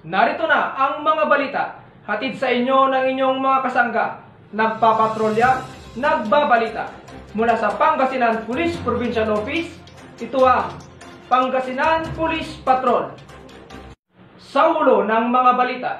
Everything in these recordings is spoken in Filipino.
Narito na ang mga balita, hatid sa inyo ng inyong mga kasangga, nagpapatrolya, nagbabalita. Mula sa Pangasinan Police Provincial Office, ito ang Pangasinan Police Patrol. Sa ulo ng mga balita,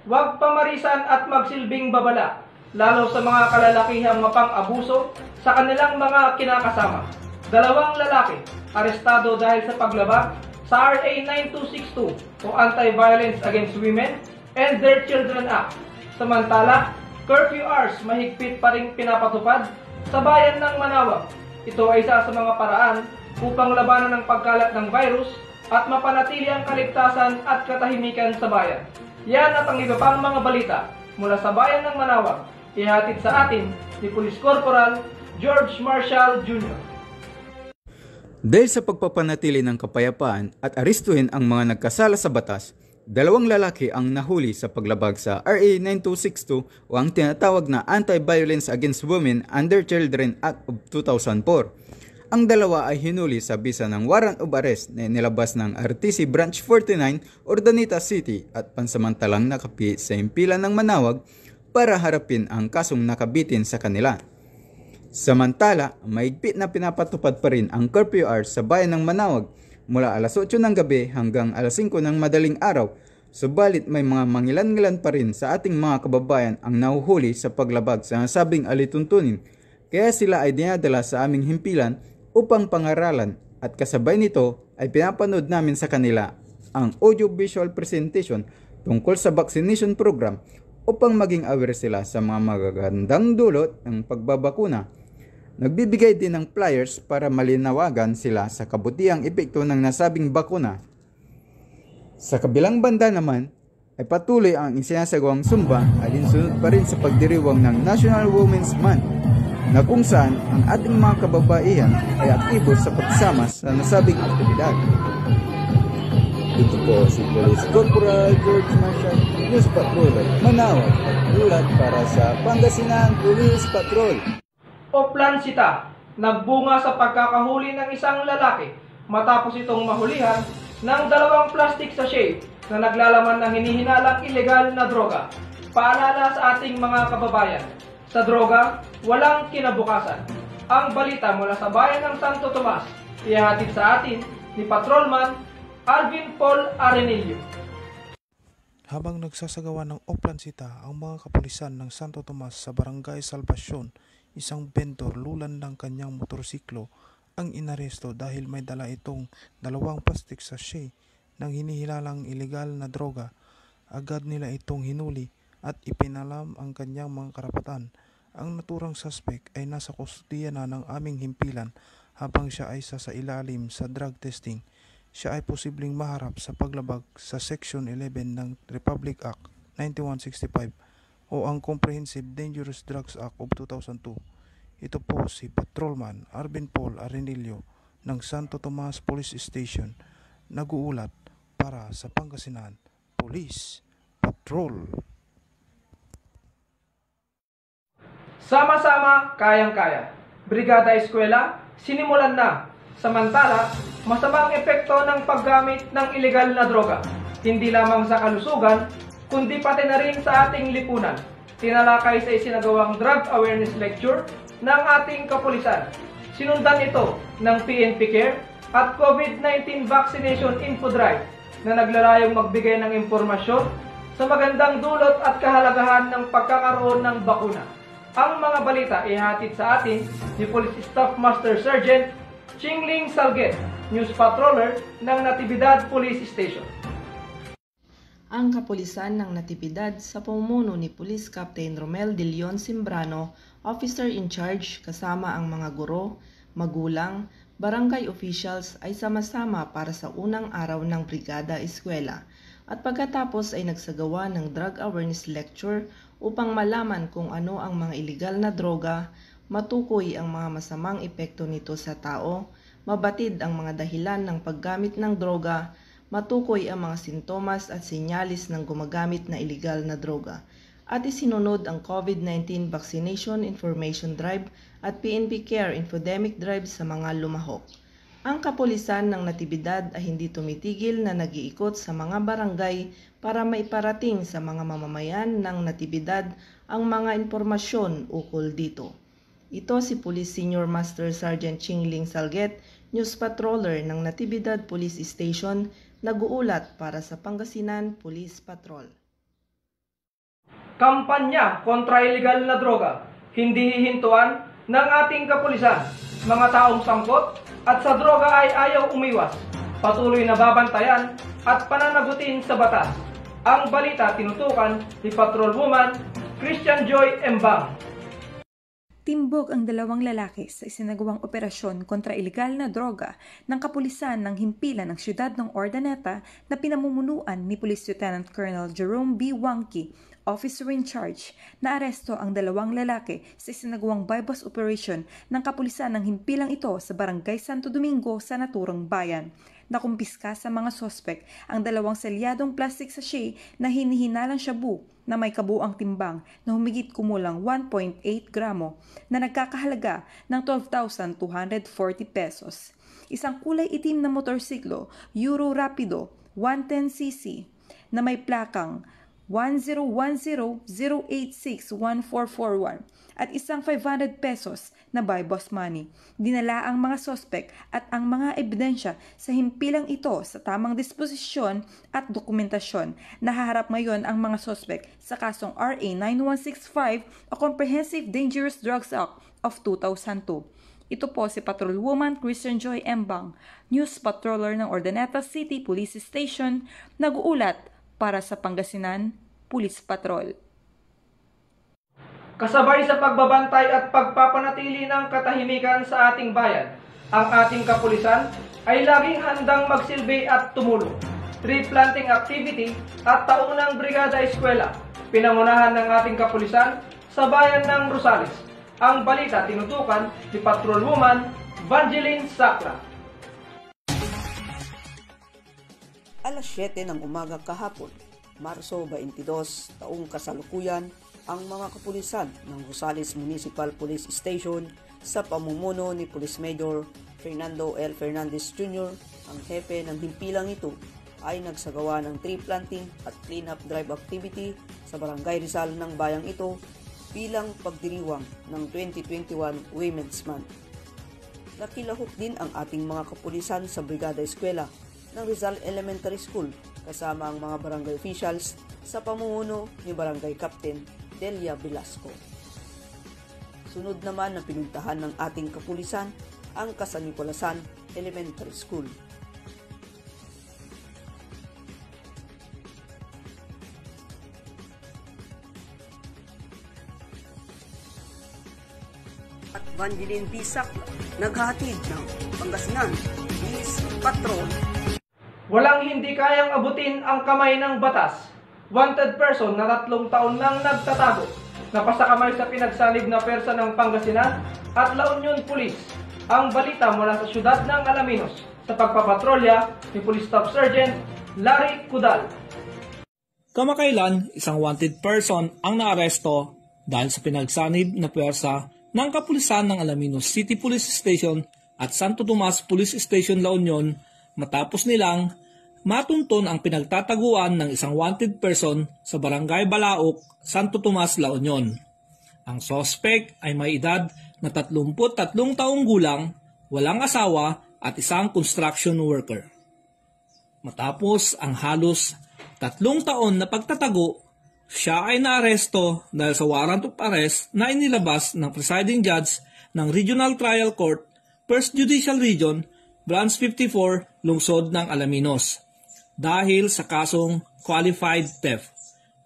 huwag pamarisan at magsilbing babala, lalo sa mga kalalakihang mapang-abuso sa kanilang mga kinakasama. 2 lalaki arestado dahil sa paglabag sa RA 9262 o Anti-Violence Against Women and Their Children Act. Samantala, curfew hours mahigpit pa ring pinapatupad sa bayan ng Manaoag. Ito ay isa sa mga paraan upang labanan ang pagkalat ng virus at mapanatili ang kaligtasan at katahimikan sa bayan. Yan at ang iba pang mga balita mula sa bayan ng Manaoag, ihatid sa atin ni Police Corporal George Marshall Jr. Dahil sa pagpapanatili ng kapayapaan at arestuhin ang mga nagkasala sa batas, 2 lalaki ang nahuli sa paglabag sa RA 9262 o ang tinatawag na Anti-Violence Against Women and Their Children Act of 2004. Ang dalawa ay hinuli sa bisa ng warrant of arrest na nilabas ng RTC Branch 49, Urdaneta City at pansamantalang nakapi sa himpilan ng Manaoag para harapin ang kasong nakabitin sa kanila. Samantala, mahigpit na pinapatupad pa rin ang curfew hours sa bayan ng Manaoag mula alas 8 ng gabi hanggang alas 5 ng madaling araw. Subalit may mga mangilan-ngilan pa rin sa ating mga kababayan ang nahuhuli sa paglabag sa nasabing alituntunin, kaya sila ay dinadala sa aming himpilan upang pangaralan at kasabay nito ay pinapanood namin sa kanila ang audio-visual presentation tungkol sa vaccination program upang maging aware sila sa mga magagandang dulot ng pagbabakuna. Nagbibigay din ng flyers para malinawagan sila sa kabutihang epekto ng nasabing bakuna. Sa kabilang banda naman ay patuloy ang isinasagawang sumba alinsunod pa rin sa pagdiriwang ng National Women's Month na kung saan ang ating mga kababaihan ay aktibo sa pagsama sa nasabing aktibidad. Ito po si Police Corporal George Marshall, News Patrol, Manaoag, ulat para sa Pangasinan Police Patrol. Oplansita, nagbunga sa pagkakahuli ng isang lalaki matapos itong mahulihan ng 2 plastic sachet na naglalaman ng hinihinalang ilegal na droga. Paalala sa ating mga kababayan, sa droga, walang kinabukasan. Ang balita mula sa bayan ng Santo Tomas, ihahatid sa atin ni Patrolman Alvin Paul Arenillo. Habang nagsasagawa ng oplansita ang mga kapulisan ng Santo Tomas sa Barangay Salvacion, isang vendor lulan ng kanyang motorsiklo ang inaresto dahil may dala itong 2 plastic sachet ng hinihilalang ilegal na droga. Agad nila itong hinuli at ipinalam ang kanyang mga karapatan. Ang naturang suspect ay nasa kustudiya na ng aming himpilan habang siya ay sasailalim sa drug testing. Siya ay posibleng maharap sa paglabag sa Section 11 ng Republic Act 9165 o ang Comprehensive Dangerous Drugs Act of 2002. Ito po si Patrolman Alvin Paul Arenillo ng Santo Tomas Police Station, nag-uulat para sa Pangasinan Police Patrol. Sama-sama, kayang-kaya. Brigada Eskwela, sinimulan na. Samantala, masamang epekto ng paggamit ng ilegal na droga, hindi lamang sa kalusugan, kundi pati na rin sa ating lipunan. Tinalakay sa isinagawang drug awareness lecture ng ating kapulisan. Sinundan ito ng PNP Care at COVID-19 Vaccination Info Drive na naglalayong magbigay ng impormasyon sa magandang dulot at kahalagahan ng pagkakaroon ng bakuna. Ang mga balita ihatid sa atin ni Police Staff Master Sergeant Chingling Salget, News Patroller ng Natividad Police Station. Ang kapulisan ng Natividad sa pamumuno ni Police Captain Romel de Leon Simbrano, Officer in Charge kasama ang mga guro, magulang, barangay officials ay sama-sama para sa unang araw ng Brigada Eskwela at pagkatapos ay nagsagawa ng drug awareness lecture upang malaman kung ano ang mga ilegal na droga, matukoy ang mga masamang epekto nito sa tao, mabatid ang mga dahilan ng paggamit ng droga, matukoy ang mga sintomas at sinyalis ng gumagamit na ilegal na droga, at isinunod ang COVID-19 Vaccination Information Drive at PNP Care Infodemic Drive sa mga lumahok. Ang kapulisan ng Natividad ay hindi tumitigil na nag-iikot sa mga barangay para maiparating sa mga mamamayan ng Natividad ang mga impormasyon ukol dito. Ito si Police Senior Master Sergeant Chingling Salget, News Patroller ng Natividad Police Station, nag-uulat para sa Pangasinan Police Patrol. Kampanya kontra illegal na droga, hindi hihintuan ng ating kapulisan. Mga taong sangkot at sa droga ay ayaw umiwas. Patuloy na babantayan at pananagutin sa batas. Ang balita tinutukan ni Patrolwoman Christian Joy Embang. Timbog ang dalawang lalaki sa isinagawang operasyon kontra ilegal na droga ng kapulisan ng himpilan ng siyudad ng Ordaneta na pinamumunuan ni Police Lieutenant Colonel Jerome B. Wangki, officer in charge. Naaresto ang dalawang lalaki sa isinagawang bypass operation ng kapulisan ng himpilang ito sa Barangay Santo Domingo sa naturang bayan. Nakumpiska sa mga sospek ang dalawang selyadong plastic sachet na hinihinalang shabu na may kabuang timbang na humigit kumulang 1.8 gramo na nagkakahalaga ng 12,240 pesos. Isang kulay itim na motorsiklo, Euro Rapido 110cc na may plakang 1010-086-1441 at isang 500 pesos na buy boss money. Dinala ang mga sospek at ang mga ebidensya sa himpilang ito sa tamang disposisyon at dokumentasyon. Nahaharap ngayon ang mga sospek sa kasong RA 9165 o Comprehensive Dangerous Drugs Act of 2002. Ito po si Patrolwoman Christian Joy Embang, News Patroller ng Ordaneta City Police Station, nag-uulat para sa Pangasinan Police Patrol. Kasabay sa pagbabantay at pagpapanatili ng katahimikan sa ating bayan, ang ating kapulisan ay laging handang magsilbi at tumulong. Tree planting activity at taunang brigada eskwela, pinangunahan ng ating kapulisan sa bayan ng Rosales. Ang balita tinutukan ni Patrolwoman Vangeline Sacra. Alas 7 ng umaga kahapon, Marso 22, taong kasalukuyan, ang mga kapulisan ng Rosales Municipal Police Station sa pamumuno ni Police Major Fernando L. Fernandez Jr., ang hepe ng himpilang ito, ay nagsagawa ng tree planting at clean-up drive activity sa Barangay Rizal ng bayang ito bilang pagdiriwang ng 2021 Women's Month. Nakilahok din ang ating mga kapulisan sa Brigada Eskwela ng Rizal Elementary School kasama ang mga barangay officials sa pamumuno ni Barangay Captain Delia Velasco. Sunod naman na pinuntahan ng ating kapulisan ang Kasanipolasan Elementary School. At Vangeline B. Sacra, naghahatid ng Pangasinan Police Patrol. Walang hindi kayang abutin ang kamay ng batas. Wanted person na 3 taon nang nagtatago, napasakamay sa pinagsanib na persa ng Pangasinan at La Union Police. Ang balita mula sa siyudad ng Alaminos sa pagpapatrolya ni Police Staff Sergeant Larry Cudal. Kamakailan, isang wanted person ang naaresto dahil sa pinagsanib na persa ng kapulisan ng Alaminos City Police Station at Santo Tomas Police Station La Union matapos nilang matunton ang pinagtataguan ng isang wanted person sa Barangay Balaok, Santo Tomas, La Union. Ang suspect ay may edad na 33 taong gulang, walang asawa at isang construction worker. Matapos ang halos 3 taon na pagtatago, siya ay naaresto dahil sa warrant of arrest na inilabas ng presiding judge ng Regional Trial Court, 1st Judicial Region, Branch 54, Lungsod ng Alaminos, dahil sa kasong qualified theft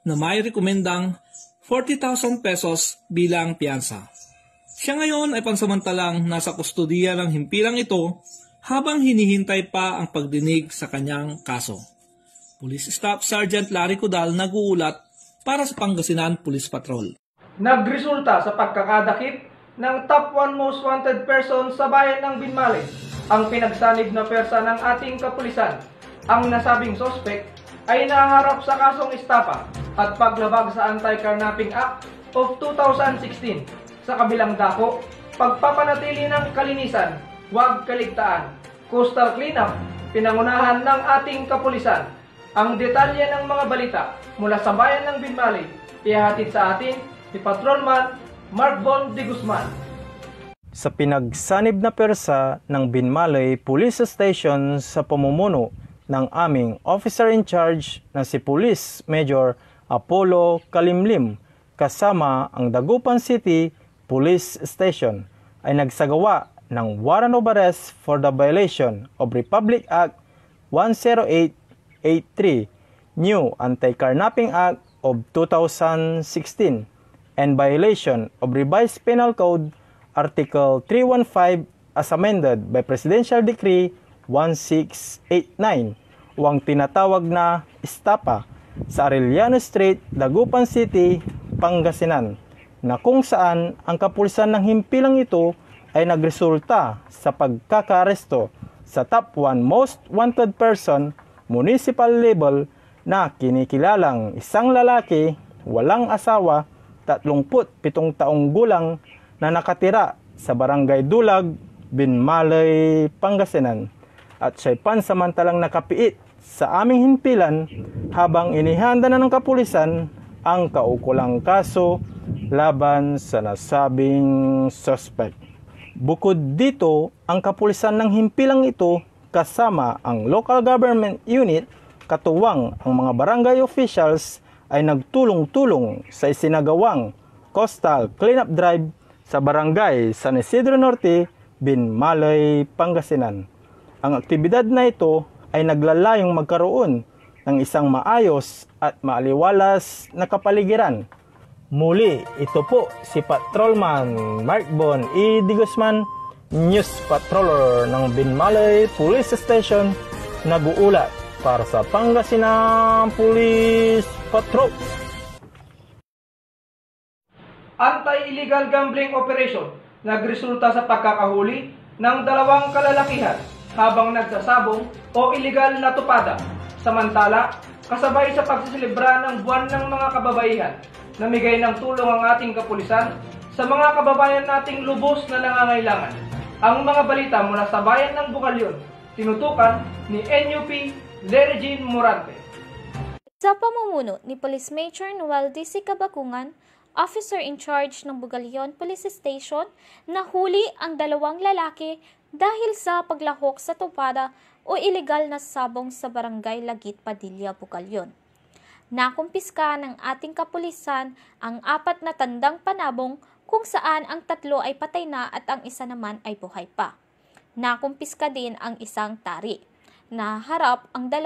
na may rekomendang 40,000 pesos bilang piyansa. Siya ngayon ay pansamantalang nasa kustudiya ng himpilang ito habang hinihintay pa ang pagdinig sa kanyang kaso. Police Staff Sergeant Larry Cudal nag-uulat para sa Pangasinan Police Patrol. Nagresulta sa pagkakadakip ng top 1 most wanted person sa bayan ng Binmalay, ang pinagsanib na persa ng ating kapulisan. Ang nasabing sospek ay naharap sa kasong estafa at paglabag sa Anti-Carnapping Act of 2016. Sa kabilang dako, pagpapanatili ng kalinisan, huwag kaligtaan, coastal cleanup, pinangunahan ng ating kapulisan. Ang detalye ng mga balita mula sa bayan ng Binmalay, ihahatid sa atin ni Patrolman Mark Bon de Guzman. Sa pinagsanib na persa ng Binmalay Police Station sa pamumuno ng aming officer in charge na si Police Major Apollo Kalimlim kasama ang Dagupan City Police Station ay nagsagawa ng warrant of arrest for the violation of Republic Act 10883, New Anti-Carnapping Act of 2016, and violation of Revised Penal Code Article 315 as amended by Presidential Decree 1689 o ang tinatawag na estapa sa Arellano Street, Dagupan City, Pangasinan, na kung saan ang kapulisan ng himpilang ito ay nagresulta sa pagkakaaresto sa top 1 most wanted person municipal level na kinikilalang isang lalaki, walang asawa, 37 taong gulang na nakatira sa Barangay Dulag, Binmalay, Pangasinan at siya'y pansamantalang nakapiit sa aming himpilan habang inihanda na ng kapulisan ang kaukulang kaso laban sa nasabing suspect. Bukod dito, ang kapulisan ng himpilang ito kasama ang local government unit katuwang ang mga barangay officials ay nagtulong-tulong sa isinagawang coastal cleanup drive sa barangay San Isidro Norte, Binmalay, Pangasinan. Ang aktibidad na ito ay naglalayong magkaroon ng isang maayos at maaliwalas na kapaligiran. Muli, ito po si Patrolman Mark Bon de Guzman, News Patroller ng Binmalay Police Station, nag-uulat para sa Pangasinan Police Patrol. Anti-illegal gambling operation nagresulta sa pagkakahuli ng 2 kalalakihan habang nagsasabong o illegal na tupada. Samantala, kasabay sa pagsisilibra ng buwan ng mga kababaihan, namigay ng tulong ang ating kapulisan sa mga kababayan nating lubos na nangangailangan. Ang mga balita mula sa bayan ng Bukalyon, tinutukan ni NUP Larry Jean Morante. Sa pamumuno ni Police Major Noel D.C. Kabakungan, Officer in Charge ng Bugalyon Police Station, nahuli ang 2 lalaki dahil sa paglahok sa tupada o ilegal na sabong sa Barangay Lagit Padilla, Bugalyon. Nakumpiska ng ating kapulisan ang 4 na tandang panabong kung saan ang 3 ay patay na at ang isa naman ay buhay pa. Nakumpiska din ang isang tari. Naharap ang 2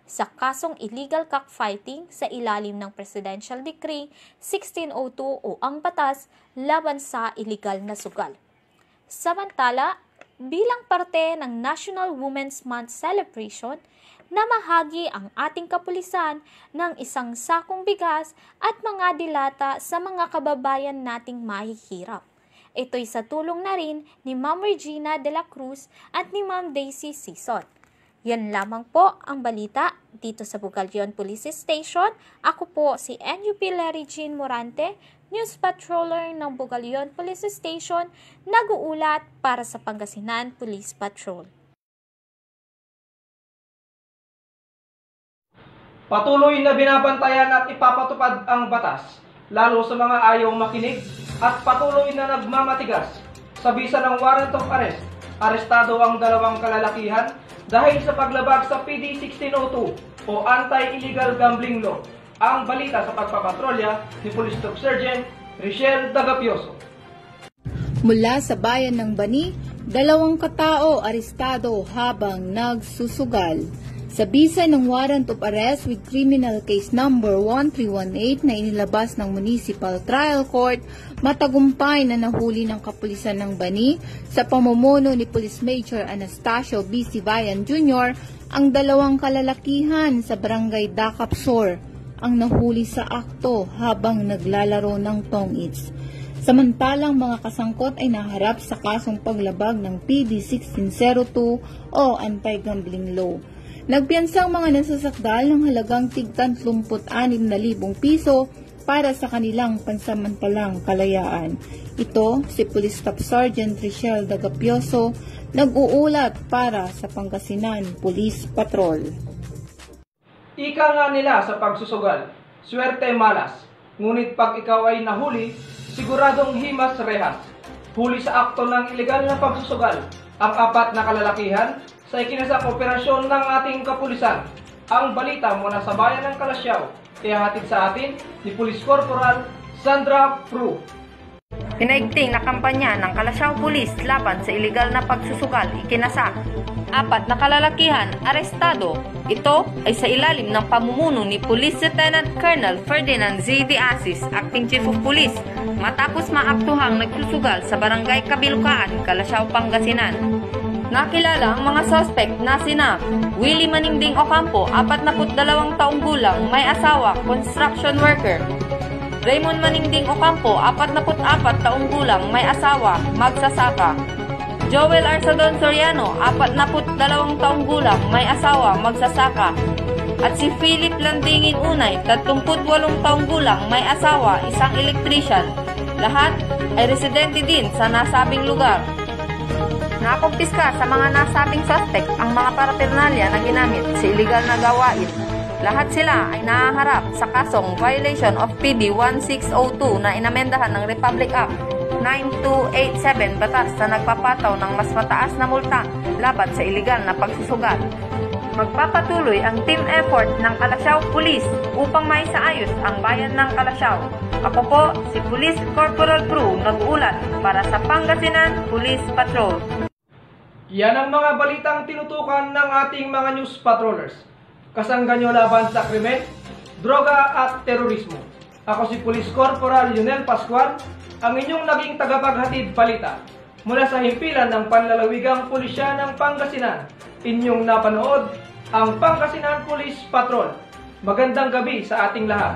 sa kasong illegal cockfighting sa ilalim ng Presidential Decree 1602 o ang batas laban sa illegal na sugal. Samantala, bilang parte ng National Women's Month celebration, namahagi ang ating kapulisan ng 1 sakong bigas at mga dilata sa mga kababayan nating mahihirap. Ito'y sa tulong na rin ni Ma'am Regina de la Cruz at ni Ma'am Daisy Sison. Yan lamang po ang balita dito sa Bugalyon Police Station. Ako po si NUP Larry Jean Morante, News Patroller ng Bugalyon Police Station, nag-uulat para sa Pangasinan Police Patrol. Patuloy na binabantayan at ipapatupad ang batas, lalo sa mga ayaw makinig at patuloy na nagmamatigas. Sa bisa ng warrant of arrest, arestado ang 2 kalalakihan dahil sa paglabag sa PD 1602 o Anti-Illegal Gambling Law. Ang balita sa pagpapatrolya ni Police Staff Sergeant Richelle Dagapioso. Mula sa bayan ng Bani, 2 katao arestado habang nagsusugal. Sa bisa ng warrant of arrest with criminal case number 1318 na inilabas ng Municipal Trial Court, matagumpay na nahuli ng kapulisan ng Bani sa pamumuno ni Police Major Anastasio B. Sibayan Jr. ang 2 kalalakihan sa Barangay Dakapsor ang nahuli sa akto habang naglalaro ng tong-its. Samantalang mga kasangkot ay naharap sa kasong paglabag ng PD 1602 o Anti-Gambling Law. Nagpiyansang mga nasasakdal ng halagang tig 36,000 piso para sa kanilang pansamantalang kalayaan. Ito si Police Staff Sergeant Richelle Dagapioso, nag-uulat para sa Pangasinan Police Patrol. Ika nga nila sa pagsusugal, swerte malas, ngunit pag ikaw ay nahuli, siguradong himas rehas. Huli sa akto ng ilegal na pagsusugal, ang 4 na kalalakihan sa ikinasak operasyon ng ating kapulisan. Ang balita mula sa bayan ng Kalasyaw, ihahatid sa atin ni Police Corporal Sandra Prue. Pinaigting na kampanya ng Kalasyaw Police laban sa ilegal na pagsusugal ikinasa. 4 na kalalakihan arestado. Ito ay sa ilalim ng pamumuno ni Police Lieutenant Colonel Ferdinand Z. De Asis, Acting Chief of Police, matapos maaktuhang nagsusugal sa Barangay Kabilukaan, Kalasyaw, Pangasinan. Nakilala ang mga suspect na sina Willie Maningding Ocampo, 42 taong gulang, may asawa, construction worker. Raymond Maningding Ocampo, 44 taong gulang, may asawa, magsasaka. Joel Arsadon Soriano, 42 taong gulang, may asawa, magsasaka. At si Philip Landingin Unay, 38 taong gulang, may asawa, isang electrician. Lahat ay residente din sa nasabing lugar. Nakumpiska sa mga nasabing suspect ang mga paraphernalia na ginamit sa iligal na gawain. Lahat sila ay nahaharap sa kasong violation of PB 1602 na inamendahan ng Republic Act 9287, batas na nagpapataw ng mas mataas na multa laban sa iligal na pagsusugal. Magpapatuloy ang team effort ng Kalasyaw Police upang maisaayos ang bayan ng Kalasyaw. Ako po si Police Corporal Prue, nag-ulat para sa Pangasinan Police Patrol. Yan ang mga balitang tinutukan ng ating mga news patrollers. Kasangga nyo laban sa krimen, droga at terorismo. Ako si Police Corporal Lionel Pascual, ang inyong naging tagapaghatid balita. Mula sa himpilan ng panlalawigang pulisya ng Pangasinan, inyong napanood ang Pangasinan Police Patrol. Magandang gabi sa ating lahat.